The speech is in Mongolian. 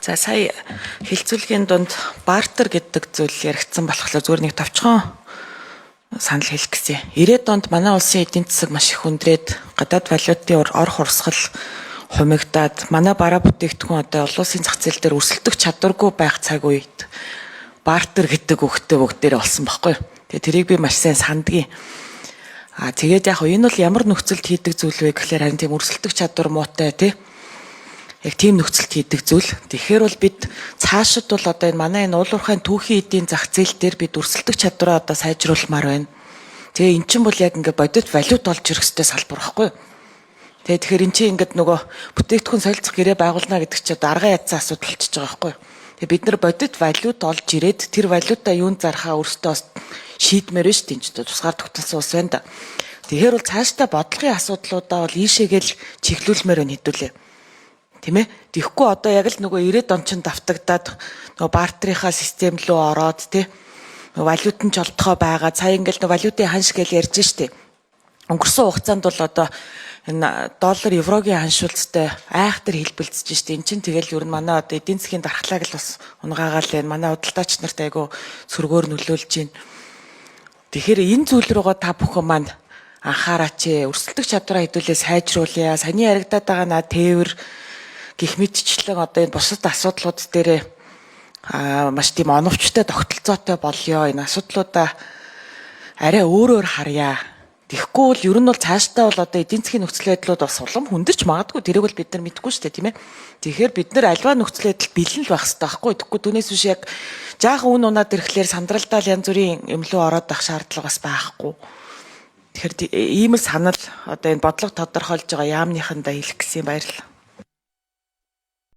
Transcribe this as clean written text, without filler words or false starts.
За сая хилцүүлгийн дунд бартер гэдэг зүйл яригдсан болохоор зүгээр нэг товчхон санал хэлэх гэсэн. 90-ад онд манай улсын эдийн засаг маш их хүндрээд гадаад валютын орох урсгал хумигдаад манай бараа бүтээгдэхүүн одоо олон улсын зах зээл дээр өрсөлдөх чадваргүй байх цаг үед бартер гэдэг үгтэй бүгдээр олсон баггүй. Тэгээ тэрийг би маш сайн сандгийн. Тэгээд яг энэ бол ямар нөхцөлд хийдэг зүйл вэ гэхээр харин тийм өрсөлдөх чадвар муутай тий. Яг тийм нөхцөлд хийдэг зүйл. Тэгэхээр бол бид цаашид бол одоо энэ манай энэ уулуурхайн түүхийн эдийн зах зээл дээр бид өрсөлдөх чадвараа одоо сайжруулмаар байна. Тэгээ эн чинь бол яг ингээд бодит валют олж ирэх ёстой салбар байхгүй юу? Тэгэхээр эн чинь ингээд нөгөө бүтээгдэхүүн солилцох гэрээ байгуулна гэдэг чинь одоо арган ядсан асуудал болчихж байгаа байхгүй юу? Тэгээ бид нар бодит валют олж ирээд тэр валютаа юунд зархаа өөртөө шийдмээр нь шүү дээ. Энд тусгаар тогтсон ус байна да. Тэгэхээр бол цаашдаа бодлогын асуудлуудаа бол ийшээгээл чиглүүлмээр байна хэдүүлээ. Тийм ээ. Тэгэхгүй одоо яг л нөгөө 90-ад он чинь давтагдаад нөгөө бартерынхаа систем рүү ороод тий валютын жолтгоо байгаа. Сая ингээл нөгөө валютын ханш гэж ярьж штэ. Өнгөрсөн хугацаанд бол одоо энэ доллар еврогийн ханшуулцтай айхтар хэлбэлцэж штэ. Эн чинь тэгэл ер нь манай одоо эдийн засгийн дархлааг л бас унгаагаал байна. Манай худалдаач нарт айгу сөргөөр нөлөөлж байна. Тэгэхээр энэ зүйл рүүгээ та бүхэн маань анхаараач. Өрсөлдөх чадвараа хэдүүлээ сайжруулъя. Саяны яригадаад байгаа наа тээвэр гих мэдчлэн одоо энэ бусад асуудлууд дээр маш тийм оновчтой тогтолцоотой болёо. Энэ асуудлуудаа арай өөрөөр харъя. Тэгэхгүй бол ер нь бол цаашдаа бол одоо эдийн засгийн нөхцөл байдлууд бас улам хүндэрч магадгүй. Тэрийг бол бид нар мэдэхгүй шүү дээ, тийм ээ. Тэгэхээр бид нар альва нөхцөл байдал бэлэн л байх хэрэгтэй байхгүй. Тэгэхгүй түүнээс биш яг жаахан үн унаад ирэхлээр сандралдаал янз бүрийн юм лөө ороод байх шаардлага бас байхгүй. Тэгэхээр ийм л санал одоо энэ бодлого тодорхойлж байгаа яамныхандаа хэлэх гэсэн баярлалаа.